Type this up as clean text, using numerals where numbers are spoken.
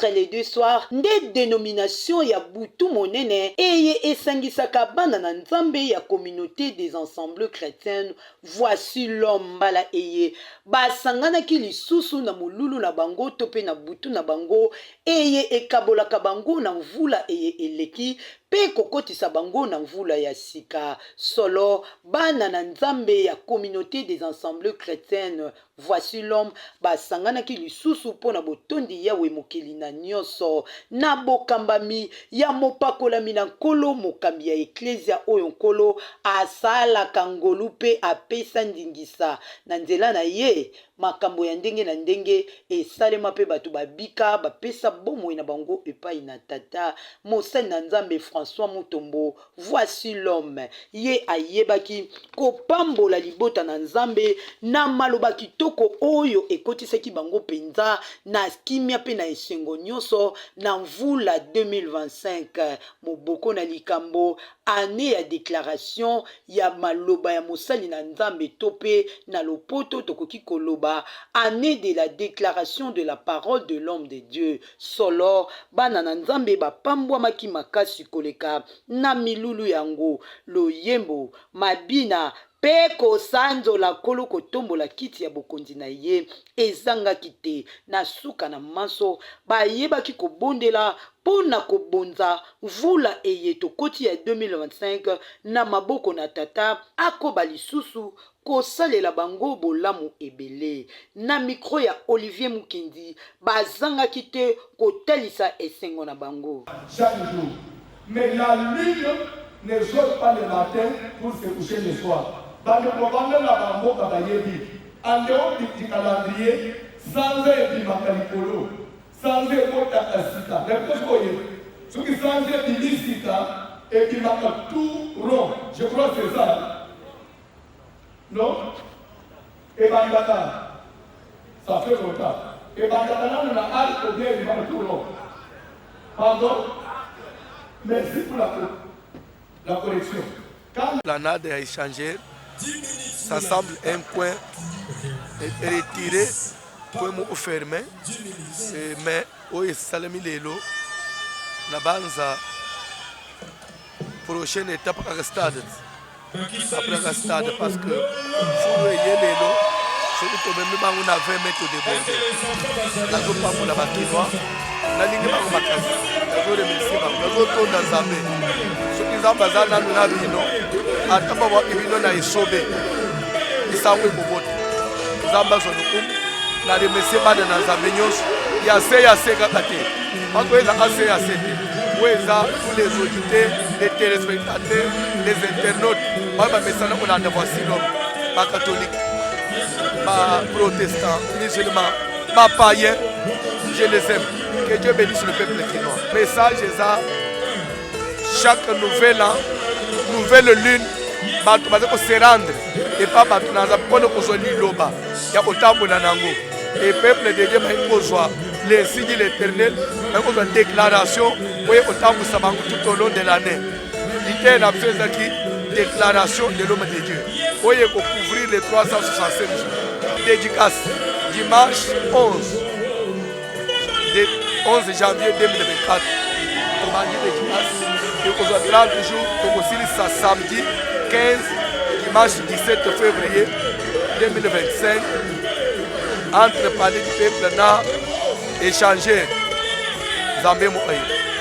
entre les deux soirs nde dénomination ya butu monene eye esangisaka bana na nzambe ya communauté des ensembles chrétiennes. Voici l'homme mbala eye basanganaki lisusu na molulu na bango to pe na butu na bango eye ekabolaka bango na mvula eye eleki pe kokotisa bango na mvula ya sika. Solo bana na nzambe ya communauté des ensembles chrétiennes. Voici l'homme basanganaki lisusu pona botondi yawe mokeli na nyonso na bokambami ya mopakolami na nkolo mokambi ya eklesia oyo nkolo asalaka ngolu pe apesa ndingisa na nzela na ye makambo ya ndenge na ndenge esalema pe bato babika bapesa bomoi na bango epai na tata mosali na nzambe François Mutombo. Voici l'homme ye ayebaki kopambola libota na nzambe na maloba kitoko oyo ekotisaki bango penza na kimia pe na esengo nyonso na mvula 2025 moboko na likambo année ya déclaration ya maloba ya mosali na nzambe to pe na lopoto tokoki koloba année de la déclaration de la parole de l'homme de Dieu. Solo bana na nzambe bapambwamaki makasi koleka na milulu yango loyembo mabina pe kosanzola kolo kotombola kiti ya bokonzi na ye ezangaki te na suka na maso bayebaki kobondela pona kobonza mvula eye tokoti ya 2025 na maboko na tata akoba lisusu kosalela bango bolamu ebele. Na mikro ya Olivier Mukendi bazangaki te kotalisa esengo na bango. Chaque jour. Mais la lune ne sort pas le matin pour se coucher le soir. Dans le programme de la Bamboka Bayebi, en dehors du calendrier, sans du Makalikolo, sans écouter Sita. Les ceux qui sans du Sita et qui marquent tout rond. Je crois que c'est ça. Non? Et Bandaka, ça fait longtemps. Et Bandaka, on a hâte de bien, il marque tout rond. Pardon? Merci pour la correction. Planade a échangé, ça semble un point retiré, point fermé, mais au Salami Lelo, la banza prochaine étape à la stade. Après la stade, parce que pour le Lelo, c'est que même on a 20 mètres de bonde. La coupe pour la Bakinois, la ligne par Makazi, la coupe de Messi, la coupe de Nzambe. Ce qui est basé dans le Nabino, à Tabawa Ibino na Isobe, Isawe Bobot, Zamba Sonukum, na de Messi Bada Nzambenyos, Yase Kakate, Makweza Ase, Weza, tous les auditeurs, les téléspectateurs, les internautes, Baba Messana, on a des voici l'homme, pas catholique. Pas protestants, musulmans, pas païens, je les aime. Que Dieu bénisse le peuple chinois. Message est ça. Chaque nouvelle an, nouvelle lune, bato baza ko se rendre et pas bato naza kono kozoli loba ya kotambola nango et peuple de Dieu ba kozwa les signes de l'Éternel ba kozwa déclaration oye kotambusa bango tout au long de l'année. L'idée na pesa ki déclaration de l'homme de Dieu. Oye ko couvrir les 365 jours. Dédicace dimanche 11 janvier 2024. Commandé dédicace. Et aujourd'hui 30 jours, donc aussi samedi 15, dimanche 17 février 2025, entre parler du peuple, échanger Zambé Mohaï.